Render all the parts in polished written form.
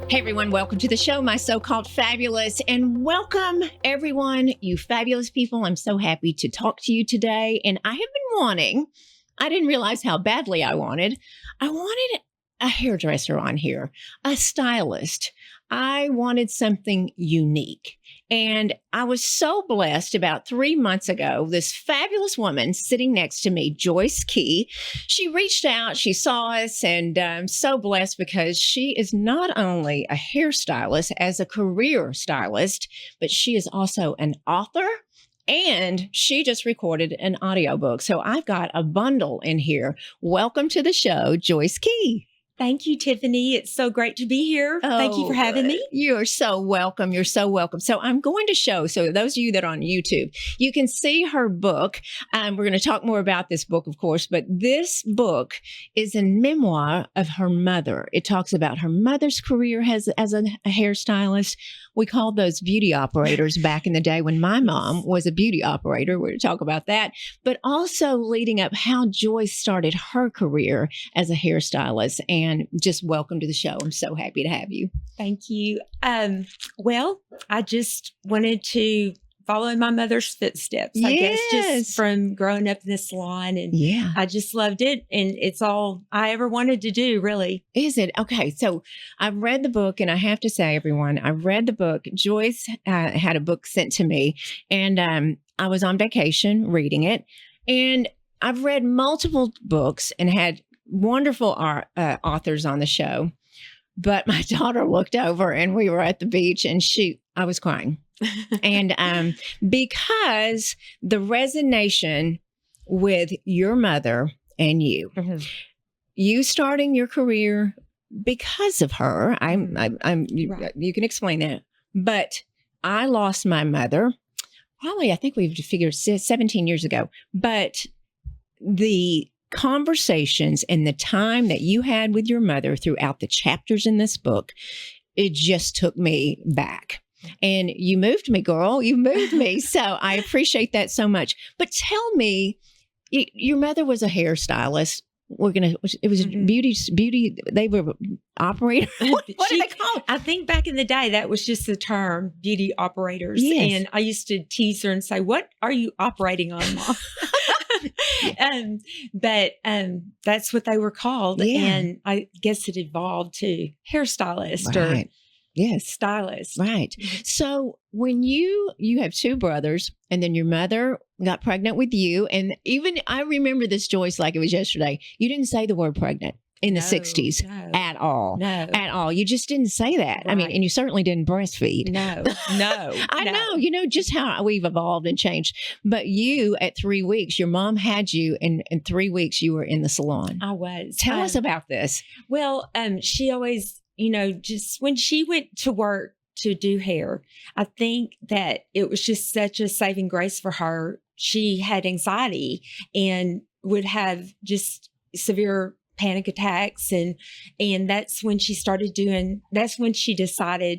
Hey everyone, welcome to the show, My So-Called Fabulous, and welcome everyone, you fabulous people. I'm so happy to talk to you today, and I have been wanting, I didn't realize how badly I wanted a hairdresser on here, a stylist. I wanted something unique. And I was so blessed about 3 months ago, this fabulous woman sitting next to me, Joyce Key, she reached out, she saw us, and I'm so blessed because she is not only a hairstylist as a career stylist, but she is also an author. And she just recorded an audiobook. So I've got a bundle in here. Welcome to the show, Joyce Key. Thank you, Tiffany. It's so great to be here. Thank you for having me. You're so welcome. You're so welcome. So I'm going to show, so those of you that are on YouTube, you can see her book. We're going to talk more about this book, of course, but this book is a memoir of her mother. It talks about her mother's career as a hairstylist. We called those beauty operators back in the day when my mom was a beauty operator. We're going to talk about that, but also leading up how Joyce started her career as a hairstylist. And just welcome to the show. I'm so happy to have you. Thank you. Well, I just wanted to follow in my mother's footsteps, I guess, just from growing up in the salon. And I just loved it. And it's all I ever wanted to do, really. Is it? Okay. So I've read the book, and I have to say, everyone, I read the book. Joyce had a book sent to me, and I was on vacation reading it. And I've read multiple books and had wonderful authors on the show. But my daughter looked over, and we were at the beach, and I was crying. And because the resonation with your mother and you, you starting your career because of her, you can explain that. But I lost my mother, probably, I think we've figured 17 years ago. But the conversations and the time that you had with your mother throughout the chapters in this book, it just took me back. And you moved me, girl. You moved me. So I appreciate that so much. But tell me, your mother was a hairstylist. It was beauty. They were operator. What do they call it? I think back in the day, that was just the term, beauty operators. Yes. And I used to tease her and say, "What are you operating on, Mom?" But that's what they were called. Yeah. And I guess it evolved to hairstylist or stylist. Right. So when you have two brothers, and then your mother got pregnant with you, and even I remember this, Joyce, like it was yesterday, you didn't say the word pregnant in the 60s at all. No. At all. You just didn't say that. Right. I mean, and you certainly didn't breastfeed. No. I know, just how we've evolved and changed. But you, at 3 weeks, your mom had you, and in 3 weeks, you were in the salon. I was. Tell us about this. Well, she always, just when she went to work to do hair, I think that it was just such a saving grace for her. She had anxiety and would have just severe panic attacks. And that's when she decided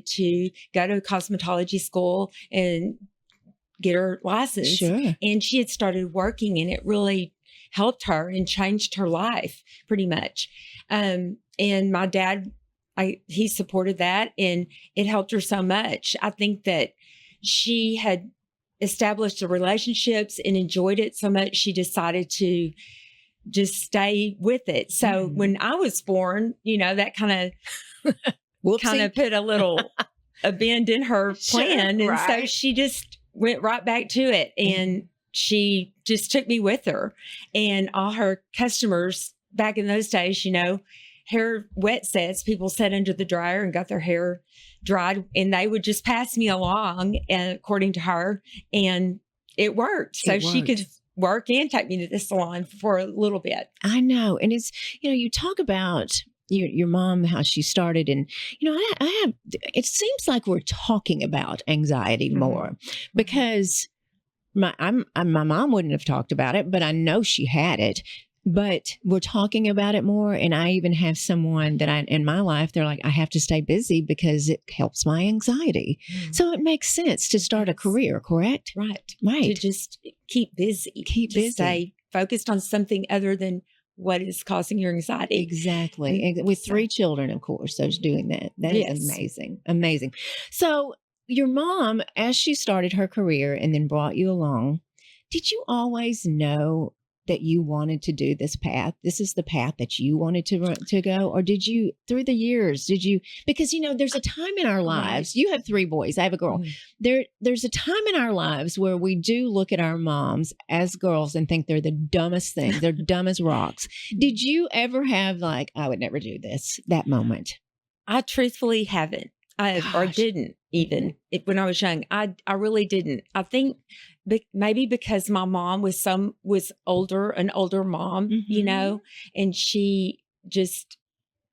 to go to cosmetology school and get her license. Sure. And she had started working, and it really helped her and changed her life pretty much. And my dad, he supported that, and it helped her so much. I think that she had established the relationships and enjoyed it so much, she decided to just stay with it. So when I was born, that kind of put a bend in her plan. Sure, and so she just went right back to it, and she just took me with her. And all her customers back in those days, hair wet sets, people sat under the dryer and got their hair dried, and they would just pass me along, according to her, and it worked. She could work and take me to the salon for a little bit. I know. And it's, you talk about your mom, how she started, and, it seems like we're talking about anxiety more because my mom wouldn't have talked about it, but I know she had it. But we're talking about it more. And I even have someone that in my life, they're like, I have to stay busy because it helps my anxiety. So it makes sense to start a career, correct? Right. Right. To just keep busy. Stay focused on something other than what is causing your anxiety. Exactly. And With so, 3 children, of course, so doing that. That is yes. amazing. Amazing. So your mom, as she started her career and then brought you along, did you always know that you wanted to do this path? This is the path that you wanted to go? Or did you, through the years, did you, because, there's a time in our Right. lives, you have 3 boys, I have a girl. Mhm. There's a time in our lives where we do look at our moms as girls and think they're the dumbest thing. They're dumb as rocks. Did you ever have like, I would never do this, that moment? I truthfully haven't. Or Gosh. didn't even when I was young. I really didn't. I think maybe because my mom was an older mom, Mhm. and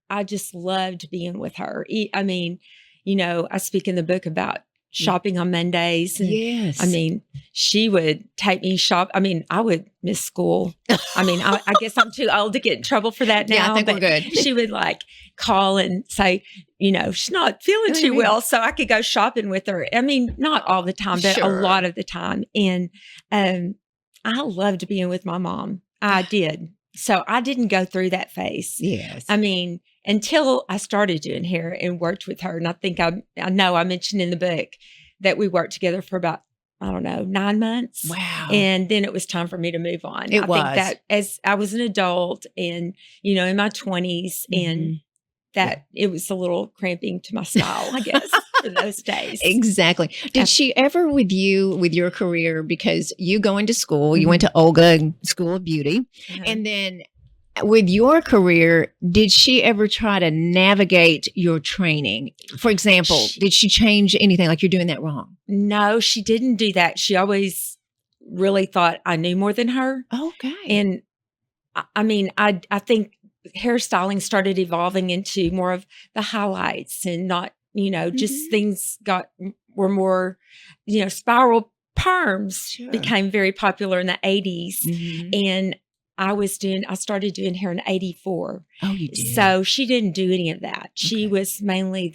I just loved being with her. I mean, I speak in the book about shopping on Mondays. And I Yes. mean, she would take me shop. I mean, I would miss school. I mean, I guess I'm too old to get in trouble for that now. Yeah, I think we're but good. She would like call and say, she's not feeling too well, so I could go shopping with her. I mean, not all the time, but a Sure. lot of the time. And I loved being with my mom. I did. So I didn't go through that phase. Yes. I mean, until I started doing hair and worked with her. And I think I know I mentioned in the book that we worked together for about, I don't know, 9 months. Wow. And then it was time for me to move on. It I was. think that as I was an adult and, in my 20s, and that it was a little cramping to my style, I guess, for those days. Exactly. Did she ever with you, with your career, because you go into school, you went to Olga School of Beauty, and then with your career, did she ever try to navigate your training? For example, did she change anything like you're doing that wrong? No, she didn't do that. She always really thought I knew more than her. Okay. And I mean, I think hairstyling started evolving into more of the highlights and not, just things were more, spiral perms became very popular in the 80s. And I started doing hair in 84. Oh, you did. So she didn't do any of that. She was mainly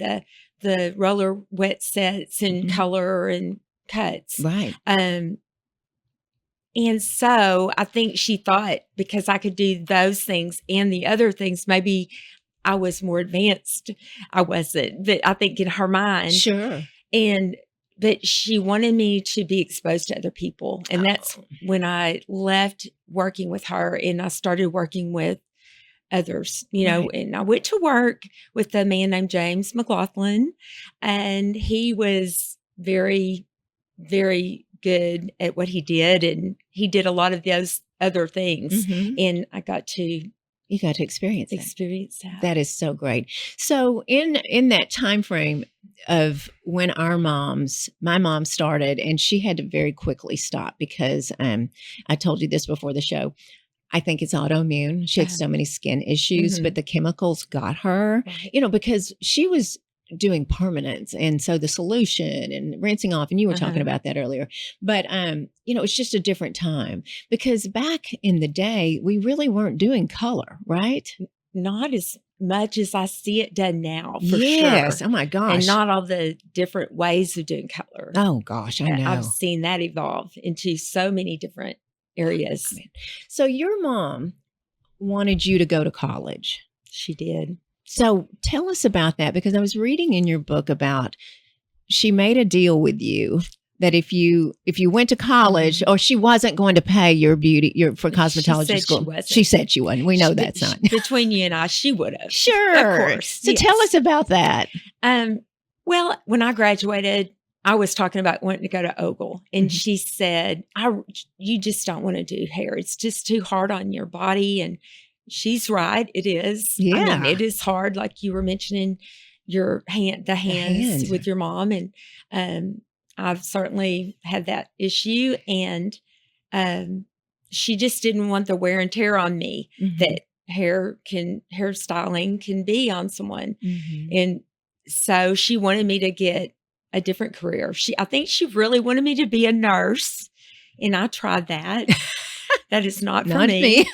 the roller wet sets and color and cuts. Right. And so I think she thought because I could do those things and the other things, maybe I was more advanced. I wasn't, but I think in her mind. Sure. But she wanted me to be exposed to other people. And that's when I left working with her and I started working with others, and I went to work with a man named James McLaughlin, and he was very, very good at what he did. And he did a lot of those other things. And I got to You got to experience that. That is so great. So in that time frame of when my mom started, and she had to very quickly stop because I told you this before the show. I think it's autoimmune. She had so many skin issues, but the chemicals got her, because she was doing permanence. And so the solution and rinsing off, and you were talking about that earlier, but, it's just a different time because back in the day, we really weren't doing color, right? Not as much as I see it done now, for Yes. sure. Oh my gosh. And not all the different ways of doing color. Oh gosh, I know. I've seen that evolve into so many different areas. So your mom wanted you to go to college. She did. So tell us about that, because I was reading in your book about she made a deal with you that if you went to college, or she wasn't going to pay for cosmetology school. She said she wasn't. We know that's not. Between you and I, she would have. Sure. Of course. So tell us about that. Well, when I graduated, I was talking about wanting to go to Ogle, and she said, you just don't want to do hair. It's just too hard on your body. And she's right. It is. Yeah. I mean, it is hard. Like you were mentioning the hands with your mom. And I've certainly had that issue. And she just didn't want the wear and tear on me that hairstyling can be on someone. And so she wanted me to get a different career. I think she really wanted me to be a nurse, and I tried that. That is not for me.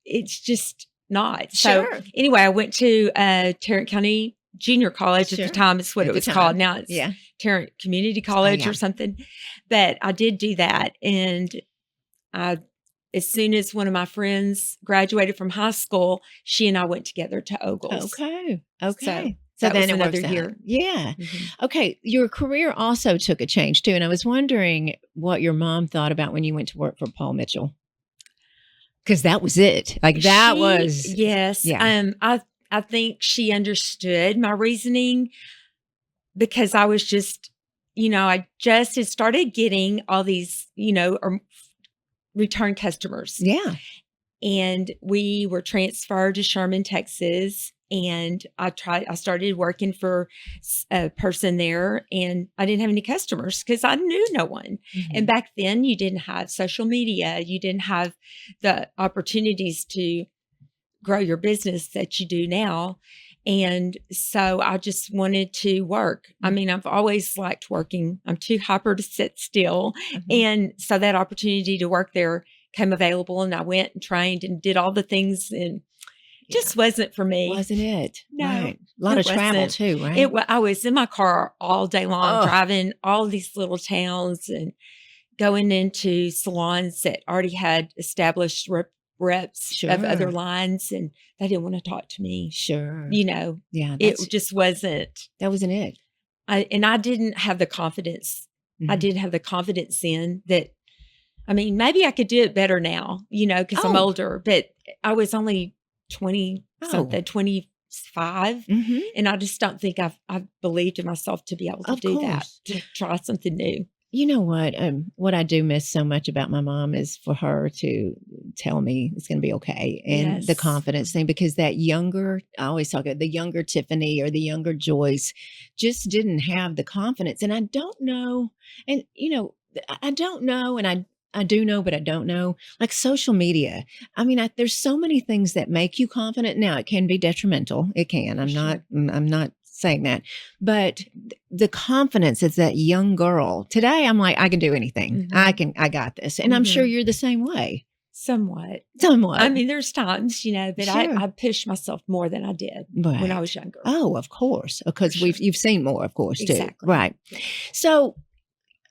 It's just not. So anyway, I went to Tarrant County Junior College at the time. It's what it was called. Now it's Tarrant Community College or something. But I did do that, and I as soon as one of my friends graduated from high school, she and I went together to Ogles. Okay. So So that then was it works another out. year. Yeah. Mhm. Okay. Your career also took a change too. And I was wondering what your mom thought about when you went to work for Paul Mitchell. Because that was it. Like that was, Yes. yeah. I think she understood my reasoning because I was just, I just had started getting all these, return customers. Yeah. And we were transferred to Sherman, Texas. And I started working for a person there, and I didn't have any customers because I knew no one. And back then you didn't have social media. You didn't have the opportunities to grow your business that you do now. And so I just wanted to work. I mean, I've always liked working. I'm too hyper to sit still. And so that opportunity to work there came available, and I went and trained and did all the things, and just wasn't for me. Wasn't it? No, Right. A lot of travel too, right? I was in my car all day long, Oh. driving all these little towns and going into salons that already had established reps of other Sure. lines, and they didn't want to talk to me. Sure. Yeah. It just wasn't. That wasn't it. I didn't have the confidence. I didn't have the confidence in that. I mean, maybe I could do it better now, because I'm older, but I was only 20 something, 25. And I just don't think I've believed in myself to be able to do that, to try something new. You know what I do miss so much about my mom is for her to tell me it's going to be okay, and the confidence thing, because I always talk about the younger Tiffany or the younger Joyce just didn't have the confidence. And I don't know. And, I don't know. And I do know, but I don't know. Like social media. I mean, there's so many things that make you confident. Now it can be detrimental. It can. I'm not saying that, but the confidence is that young girl. Today, I'm like, I can do anything. I got this. And I'm sure you're the same way. Somewhat. I mean, there's times, but Sure. I pushed myself more than I did when I was younger. Oh, of course. Because you've seen more, of course, too. Exactly. Right. So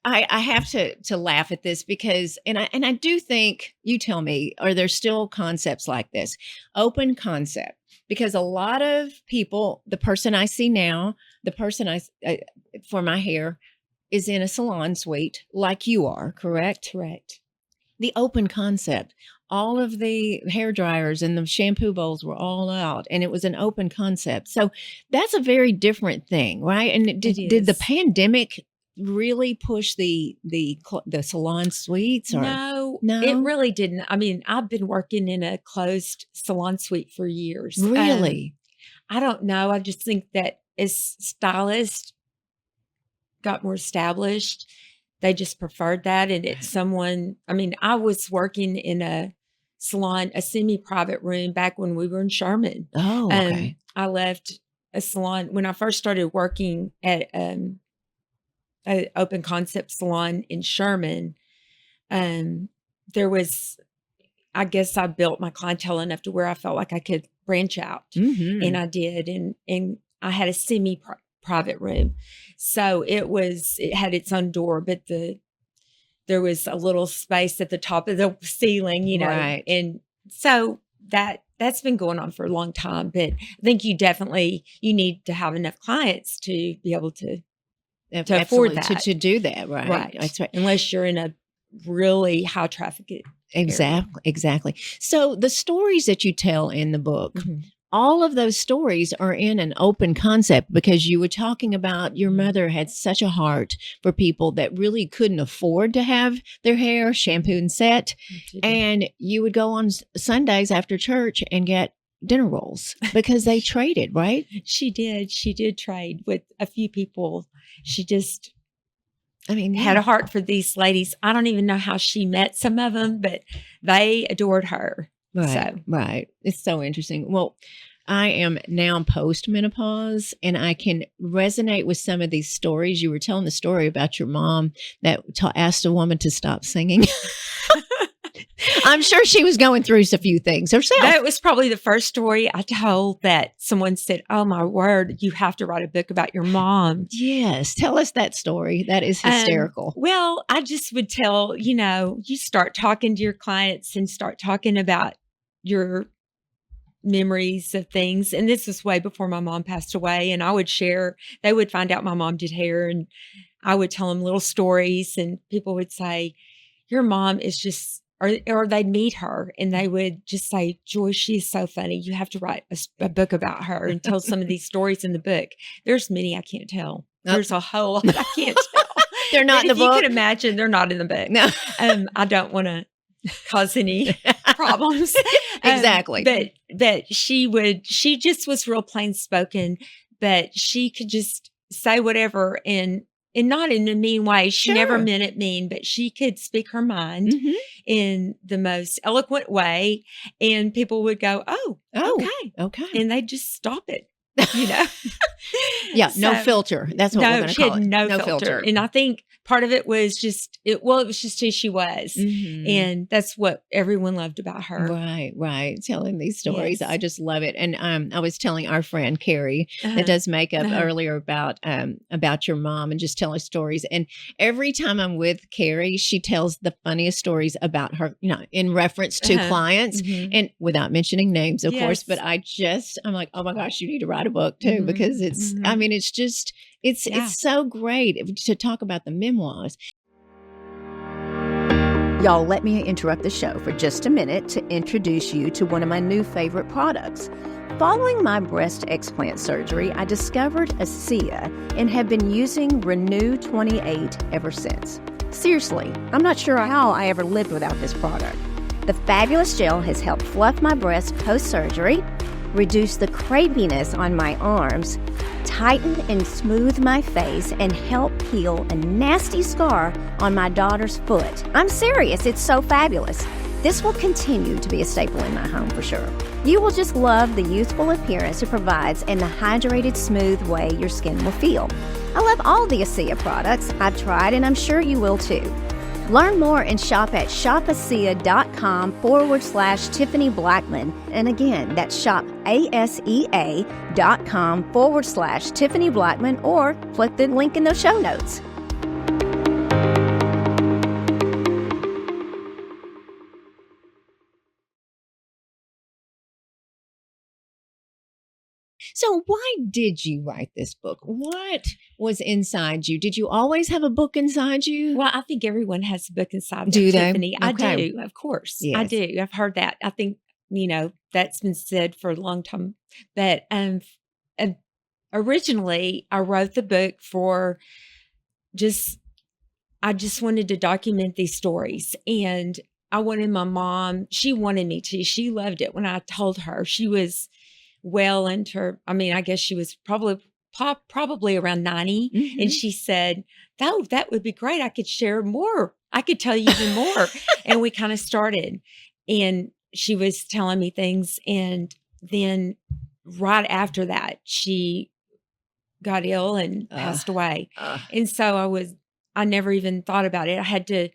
I have to laugh at this because, and I do think, you tell me, are there still concepts like this? Open concept. Because a lot of people, the person I see now, the person for my hair is in a salon suite like you are, correct? Correct. The open concept. All of the hair dryers and the shampoo bowls were all out, and it was an open concept. So that's a very different thing, right? And did the pandemic really push the salon suites? Or? No, it really didn't. I mean, I've been working in a closed salon suite for years. Really? I don't know. I just think that as stylists got more established, they just preferred that. And it's I was working in a salon, a semi-private room back when we were in Sherman. Oh, okay. I left a salon when I first started working at an open concept salon in Sherman. There was, I guess I built my clientele enough to where I felt like I could branch out, and I did. And I had a semi-private room. So it had its own door, but there was a little space at the top of the ceiling, Right. And so that's been going on for a long time. But I think you need to have enough clients to be able to afford that. To do that, right? Right. That's right. Unless you're in a really high traffic area. Exactly. So the stories that you tell in the book, all of those stories are in an open concept, because you were talking about your mother had such a heart for people that really couldn't afford to have their hair shampooed and set. And you would go on Sundays after church and get dinner rolls because they traded, right? She did trade with a few people. She just, had a heart for these ladies. I don't even know how she met some of them, but they adored her. Right. It's so interesting. Well, I am now post-menopause, and I can resonate with some of these stories. You were telling the story about your mom that asked a woman to stop singing. I'm sure she was going through a few things herself. That was probably the first story I told that someone said, "Oh my word, you have to write a book about your mom." Yes. Tell us that story. That is hysterical. Well, I just would tell, you start talking to your clients and start talking about your memories of things. And this was way before my mom passed away. And I would share, they would find out my mom did hair, and I would tell them little stories, and people would say, "Your mom is just," or they'd meet her and they would just say, "Joyce, she is so funny. You have to write a book about her and tell some of these stories in the book." There's many I can't tell. There's a whole lot I can't tell. They're not in the book. You can imagine they're not in the book. No. I don't want to cause any problems. Exactly. But she just was real plain spoken, but she could just say whatever and not in a mean way. She never meant it mean, but she could speak her mind in the most eloquent way. And people would go, "Oh, okay. And they'd just stop it, Yeah, so, no filter. That's what we're going to call it. No filter. And I think part of it was just, it was just who she was. And that's what everyone loved about her. Right. Telling these stories. Yes. I just love it. And I was telling our friend Carrie that does makeup earlier about your mom and just telling stories. And every time I'm with Carrie, she tells the funniest stories about her, in reference to clients and without mentioning names, of course. But I'm like, oh my gosh, you need to write a book too, because it's, I mean, it's just, it's so great to talk about the memoirs. Y'all, let me interrupt the show for just a minute to introduce you to one of my new favorite products. Following my breast explant surgery, I discovered ASEA and have been using Renew 28 ever since. Seriously, I'm not sure how I ever lived without this product. The fabulous gel has helped fluff my breasts post-surgery, reduce the crepiness on my arms, tighten and smooth my face, and help heal a nasty scar on my daughter's foot. I'm serious, it's so fabulous. This will continue to be a staple in my home for sure. You will just love the youthful appearance it provides and the hydrated, smooth way your skin will feel. I love all the ASEA products I've tried, and I'm sure you will too. Learn more and shop at shopasea.com/Tiffany Blackmon. And again, that's shopasea.com/Tiffany Blackmon, or click the link in the show notes. So why did you write this book? What was inside you? Did you always have a book inside you? Well, I think everyone has a book inside them, do they? Tiffany. Okay. I do, of course. Yes. I do. I've heard that. I think, that's been said for a long time. But originally, I wrote the book I just wanted to document these stories. And I wanted my mom, she wanted me to. She loved it when I told her. She was well into, I guess she was probably around 90. And she said, that would be great. I could share more. I could tell you even more. And we kind of started, and she was telling me things. And then right after that, she got ill and passed away. And so I never even thought about it. I had to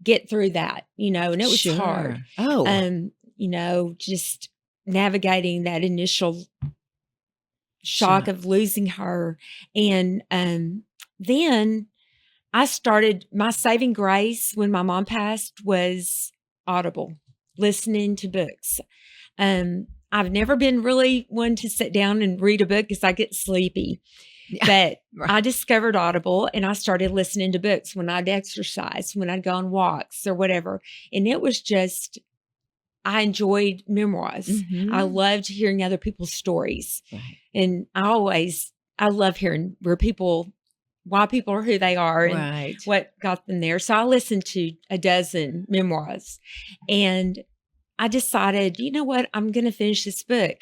get through that, and it was hard. Just navigating that initial shock of losing her. And then I started, my saving grace when my mom passed was Audible, listening to books. I've never been really one to sit down and read a book because I get sleepy. But I discovered Audible, and I started listening to books when I'd exercise, when I'd go on walks or whatever. And it was just, I enjoyed Memoirs. I loved hearing other people's stories. And I love hearing why people are who they are and what got them there. So I listened to a dozen Memoirs, and I decided, you know what, I'm going to finish this book.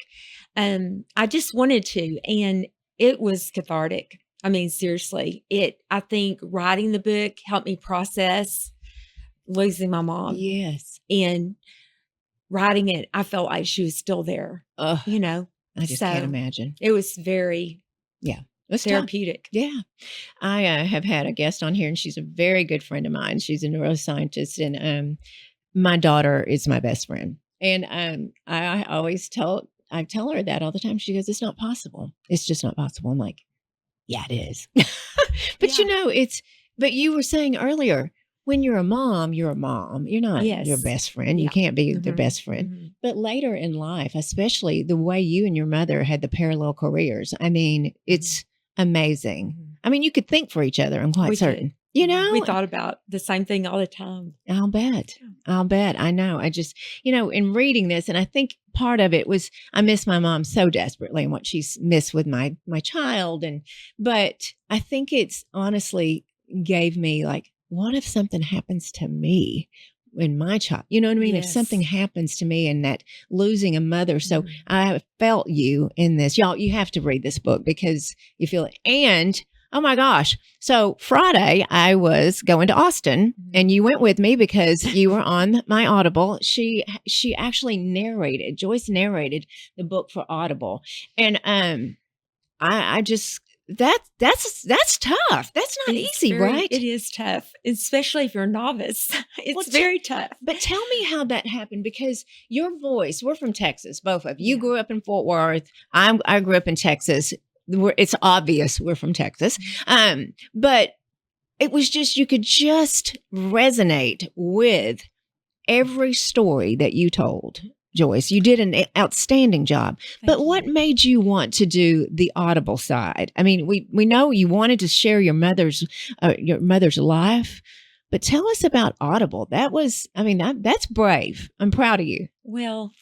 I just wanted to, and it was cathartic. Seriously, I think writing the book helped me process losing my mom. Yes. And writing it, I felt like she was still there. I just can't imagine. It was very therapeutic. Tough. Yeah. I have had a guest on here, and she's a very good friend of mine. She's a neuroscientist, and my daughter is my best friend. And I always I tell her that all the time. She goes, it's not possible. It's just not possible. I'm like, yeah, it is. But Yeah. but you were saying earlier, when you're a mom, you're a mom. You're not your Yes. best friend. You Yeah. can't be their Mhm. best friend. Mhm. But later in life, especially the way you and your mother had the parallel careers, I mean, it's amazing. Mhm. I mean, you could think for each other, I'm quite We certain. did. You Mhm. We know? thought about the same thing all the time. I'll bet. Yeah. I'll bet. I know. I just, in reading this, and I think part of it was I miss my mom so desperately and what she's missed with my child. But I think it's honestly gave me like, what if something happens to me when my child, you know what I mean? If something Yes. happens to me and that losing a mother. So Mhm. I felt you in this. Y'all, you have to read this book because you feel it. And oh my gosh. So Friday, I was going to Austin and you went with me because you were on my Audible. She actually narrated, Joyce narrated the book for Audible. And I just that's tough. That's not easy, right? It is tough, especially if you're a novice. It's Well, very tough. But tell me how that happened because your voice, we're from Texas, both of you. You Yeah. grew up in Fort Worth. I grew up in Texas. It's obvious we're from Texas. But it was just, you could just resonate with every story that you told, Joyce. You did an outstanding job. Thank But what you. made you want to do the Audible side? I mean, we know you wanted to share your mother's life, but tell us about Audible. That was, I mean, that's brave. I'm proud of you. Well,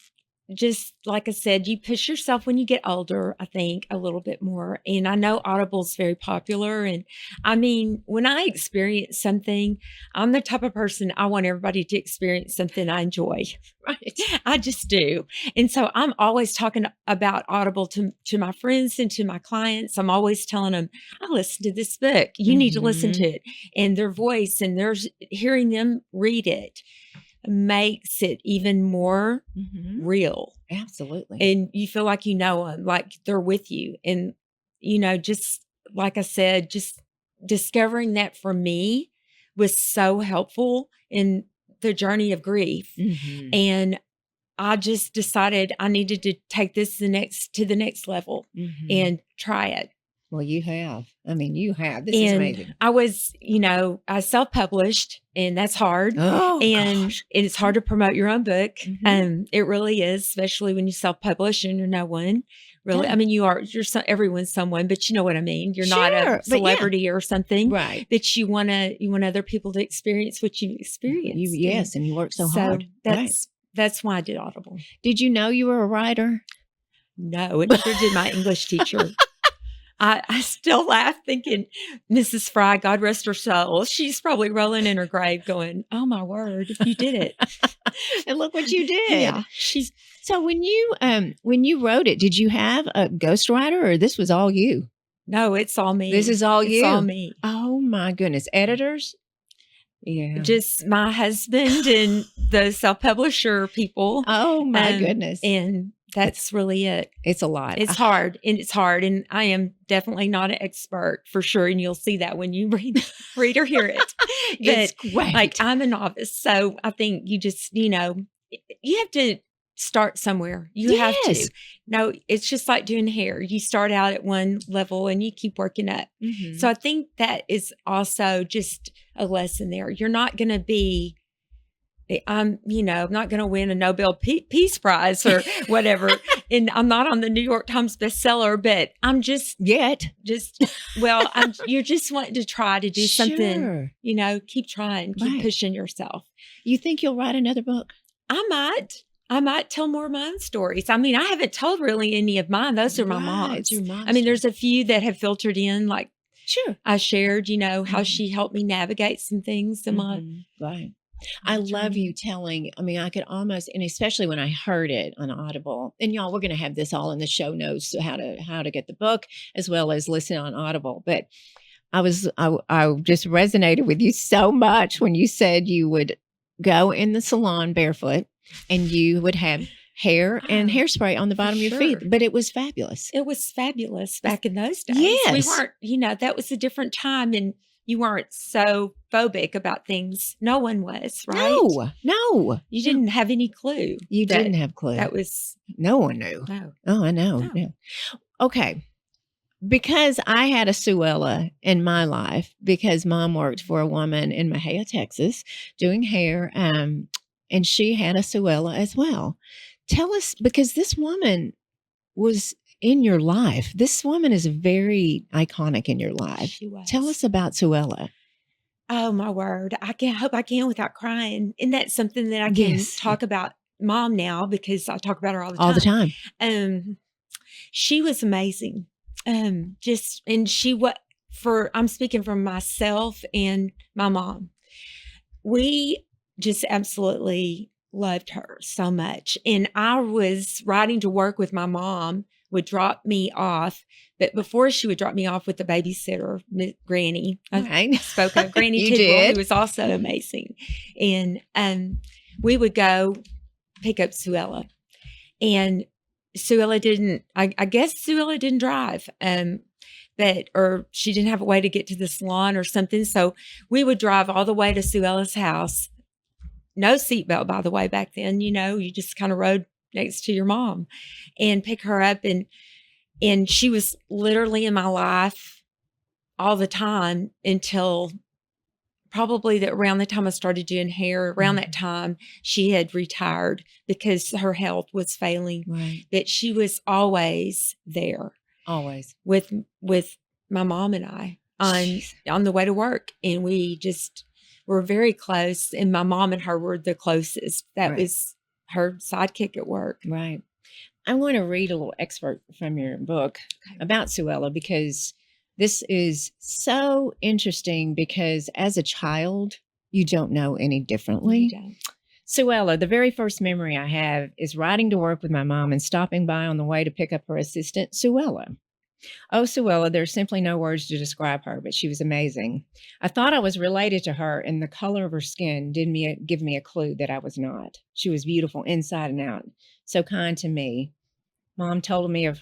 just like I said, you push yourself when you get older, I think, a little bit more. And I know Audible's very popular. And I mean, when I experience something, I'm the type of person I want everybody to experience something I enjoy. Right. I just do. And so I'm always talking about Audible to my friends and to my clients. I'm always telling them, I listened to this book. You need to listen to it. And their voice and hearing them read it makes it even more real. Absolutely. And you feel like you know them, like they're with you. And, just like I said, just discovering that for me was so helpful in the journey of grief. Mhm. And I just decided I needed to take this to the next level Mhm. and try it. Well, you have. I mean, you have. This is And amazing. I was, I self-published and that's hard. Oh, And gosh. it's hard to promote your own book. Mhm. It really is, especially when you self-publish and you're no one really. Yeah. I mean, everyone's someone, but you know what I mean? You're not Sure, a but yeah. celebrity or something, Right. but you want other people to experience what you've experienced. Yes, and you work so hard. Right. That's why I did Audible. Did you know you were a writer? No, and neither did my English teacher. I still laugh thinking, Mrs. Fry, God rest her soul, she's probably rolling in her grave going, oh my word, you did it. And look what you did. Yeah. So when you wrote it, did you have a ghostwriter or this was all you? No, it's all me. This is all you? It's all me. Oh my goodness. Editors? Yeah. Just my husband and the self-publisher people. Oh my goodness. And that's really it. It's a lot. It's hard. And I am definitely not an expert for sure. And you'll see that when you read or hear it. It's great. Like I'm a novice. So I think you just, you have to start somewhere. You have Yes. to. No, it's just like doing hair. You start out at one level and you keep working up. Mhm. So I think that is also just a lesson there. You're not going to be, I'm not going to win a Nobel Peace Prize or whatever. And I'm not on the New York Times bestseller, but I'm you just want to try to do something, Sure. keep trying, keep Right. pushing yourself. You think you'll write another book? I might tell more of my own stories. I mean, I haven't told really any of mine. Those are my Right, mom's. your mom's I mean, there's a few that have filtered in, like Sure. I shared, how Mhm. she helped me navigate some things in my Right. I love journey. you telling. I mean, I could almost, and especially when I heard it on Audible. And y'all, we're going to have this all in the show notes, so how to get the book as well as listen on Audible. But I just resonated with you so much when you said you would go in the salon barefoot and you would have hair and Oh, hairspray on the for bottom of your sure. feet. But it was fabulous. It was fabulous back in those days. Yes. We weren't, that was a different time. And, you weren't so phobic about things. No one was, right? No. You didn't have any clue. You didn't have clue. That was no one knew. no. Oh, I know. No. No. Okay. Because I had a Suella in my life, because Mom worked for a woman in Mahia, Texas, doing hair, and she had a Suella as well. Tell us, because this woman was in your life. This woman is very iconic in your life. She was. Tell us about Suella. Oh my word! I hope I can without crying. And that's something that I can talk about Mom now, because I talk about her all the time. All the time. She was amazing. I'm speaking from myself and my mom. We just absolutely loved her so much. And I was riding to work with my mom, would drop me off. But before she would drop me off with the babysitter, Granny, I spoke of Granny Tidwell, who was also amazing. And we would go pick up Suella. And Suella didn't, I guess Suella didn't drive, or she didn't have a way to get to the salon or something. So we would drive all the way to Suella's house. No seatbelt, by the way, back then, you just kind of rode next to your mom and pick her up. And she was literally in my life all the time until probably around the time I started doing hair. Around that time, she had retired because her health was failing. Right. But she was always there. Always. With my mom and I on the way to work. And we just were very close. And my mom and her were the closest. That was her sidekick at work. Right. I want to read a little excerpt from your book about Suella, because this is so interesting, because as a child, you don't know any differently. You don't. Suella, the very first memory I have is riding to work with my mom and stopping by on the way to pick up her assistant, Suella. Oh, Suella, there's simply no words to describe her, but she was amazing. I thought I was related to her, and the color of her skin did give me a clue that I was not. She was beautiful inside and out, so kind to me. Mom told me of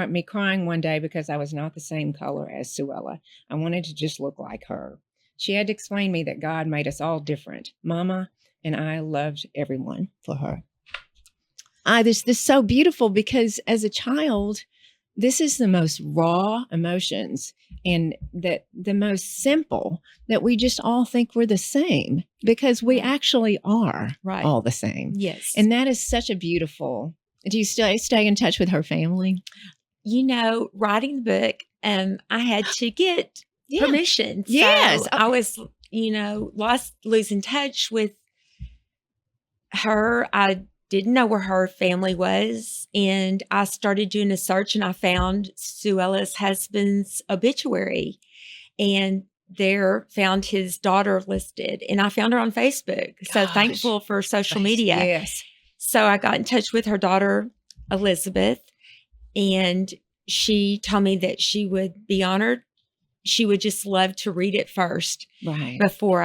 me crying one day because I was not the same color as Suella. I wanted to just look like her. She had to explain me that God made us all different. Mama and I loved everyone for her. This is so beautiful, because as a child, this is the most raw emotions, and that the most simple, that we just all think we're the same, because we actually are all the same. Yes. And that is such a beautiful. Do you still stay in touch with her family? Writing the book, I had to get permission. Yes. So I was, losing touch with her. I didn't know where her family was. And I started doing a search, and I found Suella's husband's obituary, and found his daughter listed. And I found her on Facebook. So thankful for social media. Yes. So I got in touch with her daughter, Elizabeth, and she told me that she would be honored. She would just love to read it first before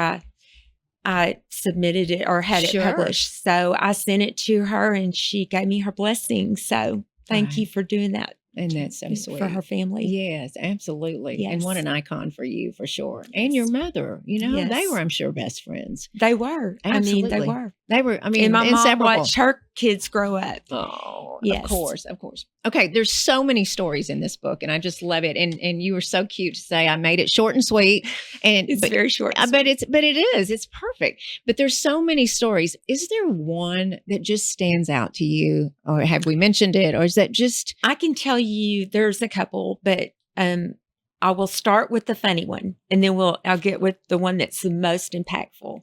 I submitted it or had it published. So I sent it to her, and she gave me her blessing. So thank you for doing that. And that's so sweet. For her family. Yes, absolutely. Yes. And what an icon for you, for sure. And your mother, they were, I'm sure, best friends. They were. Absolutely. They were. They were, and my mom watched her kids grow up. Oh, yes. Of course. Okay, there's so many stories in this book, and I just love it. And you were so cute to say I made it short and sweet. And it's very short. But it is. It's perfect. But there's so many stories. Is there one that just stands out to you, or have we mentioned it, or is that just? I can tell you there's a couple, but I will start with the funny one, and then I'll get with the one that's the most impactful.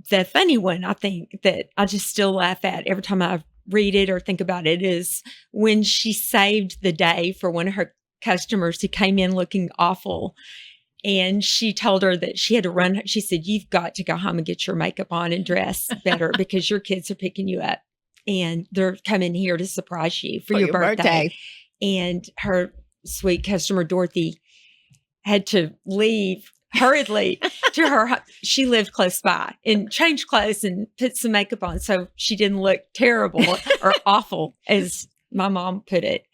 The funny one, I think, that I just still laugh at every time I read it or think about it, is when she saved the day for one of her customers who came in looking awful. And she told her that she had to run. She said, "You've got to go home and get your makeup on and dress better because your kids are picking you up and they're coming here to surprise you for your birthday." And her sweet customer, Dorothy, had to leave hurriedly to her. She lived close by, and changed clothes and put some makeup on so she didn't look terrible or awful, as my mom put it.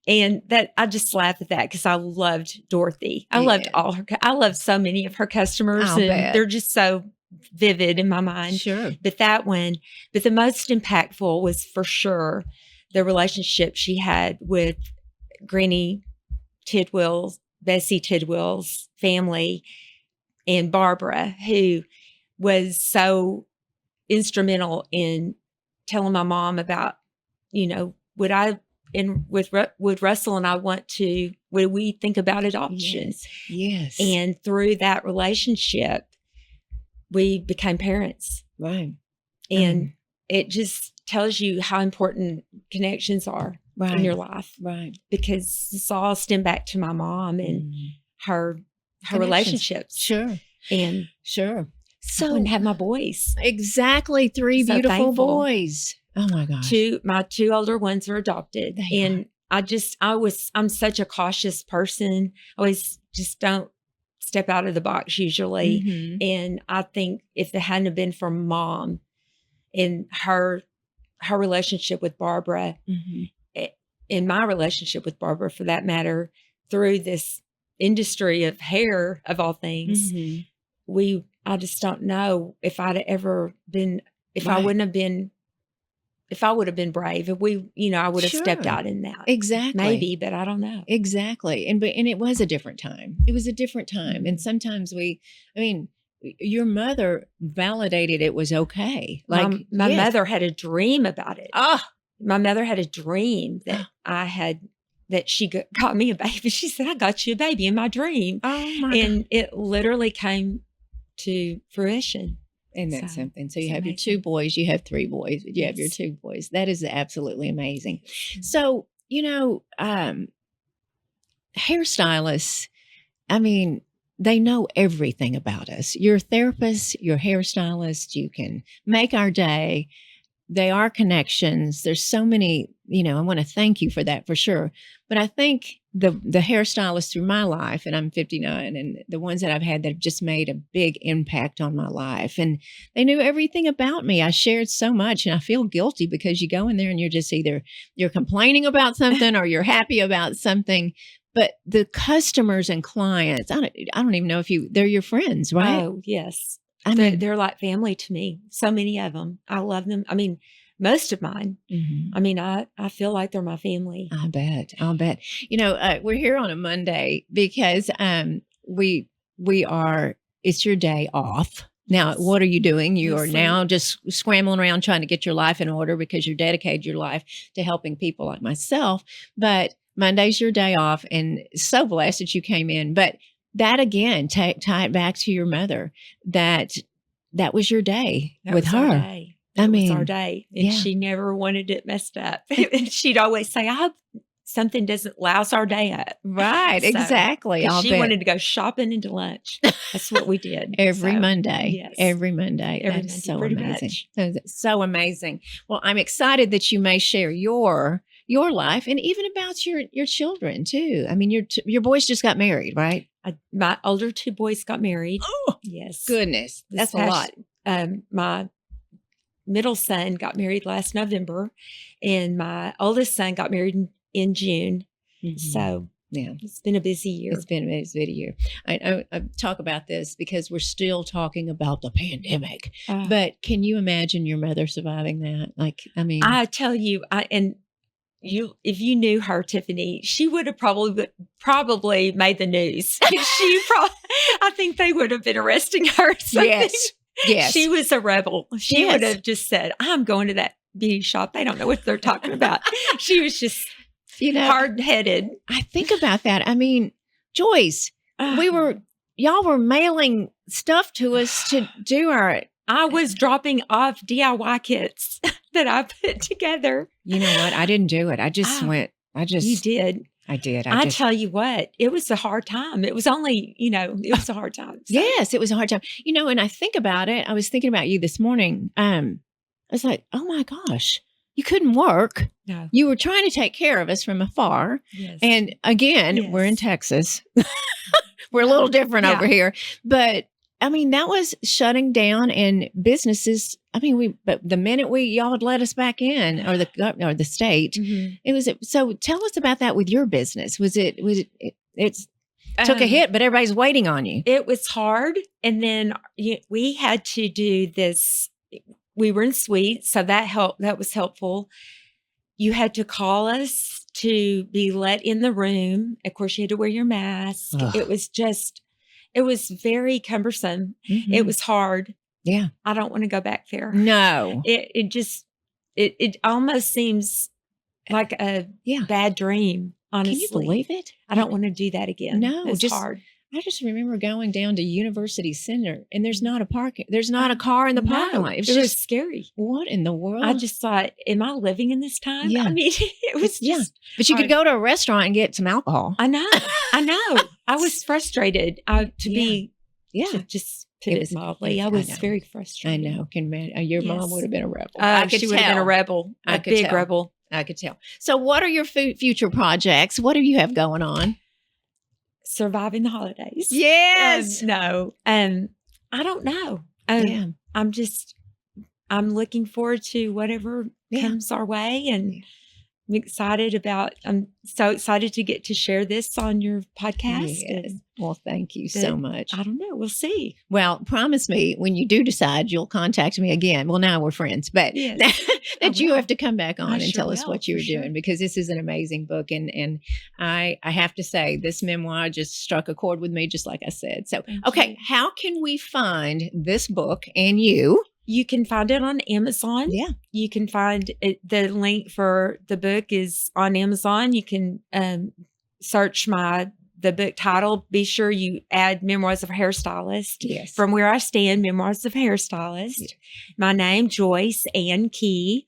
And that I just laugh at that because I loved Dorothy. I loved all her. I loved so many of her customers, I'll and bet. they're just so vivid in my mind. Sure. But but the most impactful was for sure the relationship she had with Granny Tidwell's, Bessie Tidwell's family, and Barbara, who was so instrumental in telling my mom about, would Russell and I would we think about adoption? Yes. And through that relationship, we became parents. Right. And it just tells you how important connections are in your life. Right. Because it's all stemmed back to my mom and her relationships. Sure. And sure. So I wouldn't have my boys. Exactly. 3 So beautiful thankful. boys. Oh my gosh. My 2 older ones are adopted. They are. I'm such a cautious person. I always just don't step out of the box usually. Mhm. And I think if it hadn't have been for Mom and her relationship with Barbara, in my relationship with Barbara for that matter, through this industry of hair of all things, I just don't know if I'd ever been, if I would have been brave, if I would have stepped Sure. out in that. Exactly. Maybe, but I don't know. Exactly. And it was a different time. It was a different time. And sometimes your mother validated it was okay. Like My yes. mother had a dream about it. Ah, My mother had a dream that she got me a baby. She said, I got you a baby in my dream. oh my God. And it literally came to fruition. And that's So, something. So you it's have your amazing. 2 boys, you have 3 boys, but you have your Yes. 2 boys. That is absolutely amazing. So, hairstylists, they know everything about us. You're a therapist, you're a hairstylist, you can make our day. They are connections. There's so many, I want to thank you for that for sure. But I think the hairstylists through my life, and I'm 59, and the ones that I've had that have just made a big impact on my life. And they knew everything about me. I shared so much, and I feel guilty because you go in there and you're just either you're complaining about something or you're happy about something. But the customers and clients, I don't even know if they're your friends, right? Oh, yes. I mean, They're like family to me. So many of them. I love them. Most of mine. I feel like they're my family. I'll bet. We're here on a Monday because it's your day off. Now, what are you doing? You are now just scrambling around trying to get your life in order because you're dedicated your life to helping people like myself. But Monday's your day off, and so blessed that you came in. But that again, tie it back to your mother. That was your day with her. Our day. It was our day. And she never wanted it messed up. And she'd always say, I hope something doesn't louse our day up. Right, So, exactly. She wanted to go shopping into lunch. That's what we did. Every Monday. Yes. Every Monday. Every That's Monday, so pretty amazing. much. So amazing. Well, I'm excited that you may share your life and even about your children too. Your boys just got married, right? My older 2 boys got married. Oh, Yes. goodness. That's a lot. My middle son got married last November, and my oldest son got married in June. So yeah, it's been a busy year. It's been a busy year. I talk about this because we're still talking about the pandemic. But can you imagine your mother surviving that? I tell you, if you knew her, Tiffany, she would have probably made the news. I think they would have been arresting her. Yes. She was a rebel. She would have just said, I'm going to that beauty shop. They don't know what they're talking about. She was just hard-headed. I think about that. Joyce, y'all were mailing stuff to us to do I was dropping off DIY kits that I put together. You know what? I didn't do it. I just went. You did. I did. I tell you what, it was a hard time. It was only, it was a hard time. So. Yes, it was a hard time. And I think about it. I was thinking about you this morning. I was like, oh my gosh, you couldn't work. No. You were trying to take care of us from afar. Yes. And again, we're in Texas. We're a little different over here. But I mean, that was shutting down and businesses. I mean, but the minute y'all would let us back in, or the state, it was. So tell us about that with your business. It's took a hit, but everybody's waiting on you. It was hard. And then we had to do this. We were in suites, so that helped. That was helpful. You had to call us to be let in the room. Of course, you had to wear your mask. Ugh. It was very cumbersome. Mm-hmm. It was hard. Yeah. I don't want to go back there. No. It almost seems like a bad dream, honestly. Can you believe it? I don't want to do that again. No, it's hard. I just remember going down to University Center, and there's not a car in the parking lot. It was scary. What in the world? I just thought, am I living in this time? Yeah. I mean, it was just But you hard. could go to a restaurant and get some alcohol. I know. I was frustrated to just put it mildly. I was very frustrated. I know. Your mom would have been a rebel. She would have been a rebel. A big rebel. I could tell. So what are your future projects? What do you have going on? Surviving the holidays. Yes. No. I don't know. I'm looking forward to whatever comes our way, and I'm so excited to get to share this on your podcast. Yes. Well, thank you so much. I don't know. We'll see. Well, promise me when you do decide, you'll contact me again. Well, now we're friends, but that you have to come back on and tell us what you were doing, because this is an amazing book. And I have to say, this memoir just struck a chord with me, just like I said. So, okay, how can we find this book and you? You can find it on Amazon. Yeah. You can find the link for the book is on Amazon. You can search the book title. Be sure you add Memoirs of a Hairstylist. Yes. From Where I Stand, Memoirs of a Hairstylist. Yes. My name, Joyce Ann Key.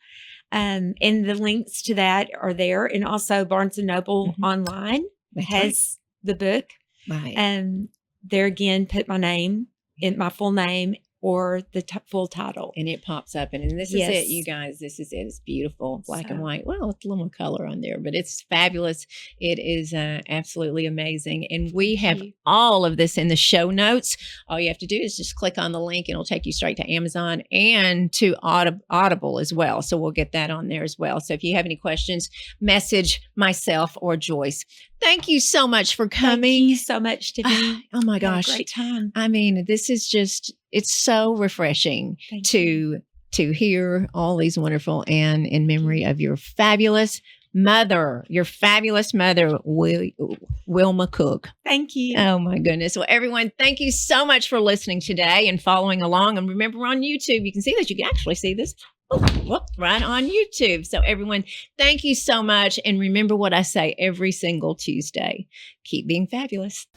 And the links to that are there. And also Barnes & Noble online has the book. Right. There again, put my name, my full name, or the full title. And it pops up. And this is it, you guys. This is it. It's beautiful. Black and white. Well, it's a little more color on there, but it's fabulous. It is absolutely amazing. And we have all of this in the show notes. All you have to do is just click on the link, and it'll take you straight to Amazon and to Audible as well. So we'll get that on there as well. So if you have any questions, message myself or Joyce. Thank you so much for coming. Thank you so much, Tiffany. Oh my gosh. Great time. I mean, this is just, it's so refreshing to hear all these wonderful and in memory of your fabulous mother, Wilma Cook. Thank you. Oh my goodness. Well, everyone, thank you so much for listening today and following along. And remember, we're on YouTube. You can see this. You can actually see this. Right on YouTube. So everyone, thank you so much. And remember what I say every single Tuesday. Keep being fabulous.